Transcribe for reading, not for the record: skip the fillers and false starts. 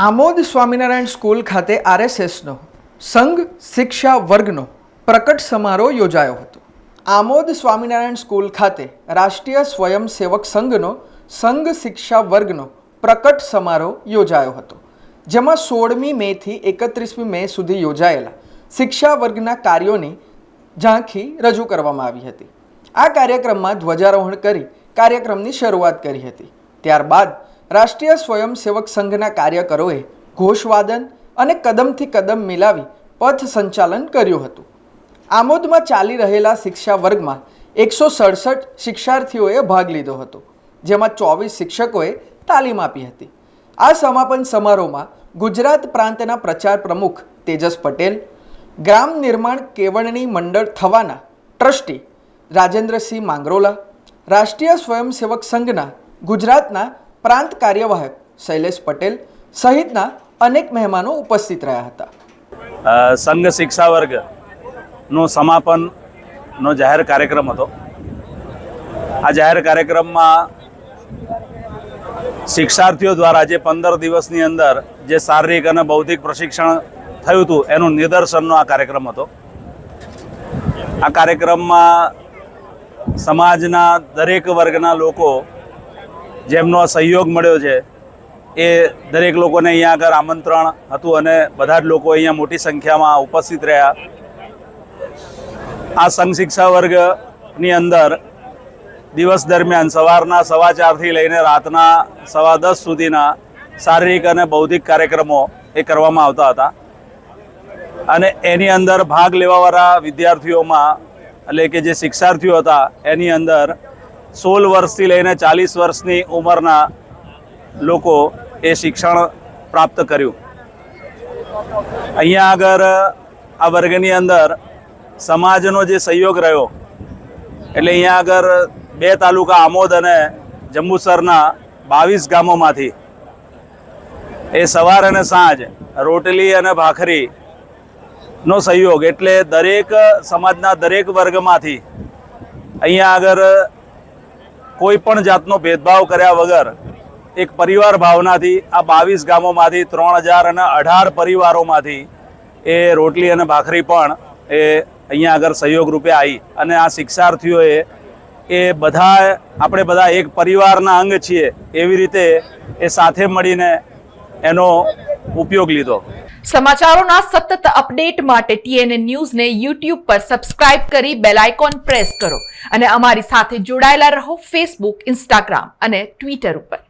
Amod Swaminarayan school ખાતે આરએસએસનો સંઘ શિક્ષા વર્ગનો પ્રકટ સમારોહ યોજાયો હતો। આમોદ સ્વામિનારાયણ સ્કૂલ ખાતે રાષ્ટ્રીય સ્વયંસેવક સંઘનો સંઘ શિક્ષા વર્ગનો પ્રકટ સમારોહ યોજાયો હતો, જેમાં 16મી મેથી 31મી મે સુધી યોજાયેલા શિક્ષા વર્ગના કાર્યોની ઝાંખી રજૂ કરવામાં આવી હતી। આ કાર્યક્રમમાં ધ્વજારોહણ કરી કાર્યક્રમની શરૂઆત કરી હતી। ત્યારબાદ રાષ્ટ્રીય સ્વયંસેવક સંઘના કાર્યકરોએ ઘોષવાદન અને કદમથી કદમ મિલાવી પથ સંચાલન કર્યું હતું। આમોદમાં ચાલી રહેલા શિક્ષા વર્ગમાં 167 શિક્ષાર્થીઓએ ભાગ લીધો હતો, જેમાં 24 શિક્ષકોએ તાલીમ આપી હતી। આ સમાપન સમારોહમાં ગુજરાત પ્રાંતના પ્રચાર પ્રમુખ તેજસ પટેલ, ગ્રામ નિર્માણ કેળવણી મંડળ થવાના ટ્રસ્ટી રાજેન્દ્રસિંહ માંગરોલા, રાષ્ટ્રીય સ્વયંસેવક સંઘના ગુજરાતના પ્રાંત કાર્યવાહક શૈલેષ પટેલ સહિતના અનેક મહેમાનો ઉપસ્થિત રહ્યા હતા। સંઘ શિક્ષા વર્ગનો સમાપનનો જાહેર કાર્યક્રમ હતો। આ જાહેર કાર્યક્રમમાં શિક્ષાર્થીઓ દ્વારા જે 15 દિવસની અંદર જે શારીરિક અને બૌદ્ધિક પ્રશિક્ષણ થયું હતું એનું નિદર્શનનો આ કાર્યક્રમ હતો। આ કાર્યક્રમમાં સમાજના દરેક વર્ગના લોકો જેમનો સહયોગ મળ્યો છે એ દરેક લોકોને અહીંયા આગળ આમંત્રણ હતું અને બધા જ લોકો અહીંયા મોટી સંખ્યામાં ઉપસ્થિત રહ્યા। આ સંઘ શિક્ષા વર્ગની અંદર દિવસ દરમિયાન સવારના 4:15થી લઈને રાતના 10:15 સુધીના શારીરિક અને બૌદ્ધિક કાર્યક્રમો એ કરવામાં આવતા હતા અને એની અંદર ભાગ લેવાવાળા વિદ્યાર્થીઓમાં એટલે કે જે શિક્ષાર્થીઓ હતા એની અંદર 16 વર્ષથી લઈને 40 વર્ષની ઉંમરના લોકો એ શિક્ષણ પ્રાપ્ત કર્યું। અહીંયા આગળ આ વર્ગની અંદર સમાજનો જે સહયોગ રહ્યો એટલે અહીંયા આગળ 2 તાલુકા આમોદ અને જંબુસરના 22 ગામોમાંથી એ સવાર અને સાંજ રોટલી અને ભાખરીનો સહયોગ એટલે દરેક સમાજના દરેક વર્ગમાંથી અહીંયા આગળ કોઈ પણ જાતનો ભેદભાવ કર્યા વગર એક પરિવાર ભાવનાથી આ 22 ગામોમાંથી 3018 પરિવારોમાંથી એ રોટલી અને ભાખરી પણ એ અહીંયા આગળ સહયોગ રૂપે આવી અને આ શિક્ષાર્થીઓએ એ બધા આપણે બધા એક પરિવારના અંગ છીએ એવી રીતે એ સાથે મળીને એનો ઉપયોગ લીધો। સમાચારોના સતત અપડેટ માટે TNN ન્યૂઝને YouTube પર સબસ્ક્રાઇબ કરી બેલ આઇકોન પ્રેસ કરો અને અમારી સાથે જોડાયેલા રહો Facebook, Instagram અને Twitter ઉપર।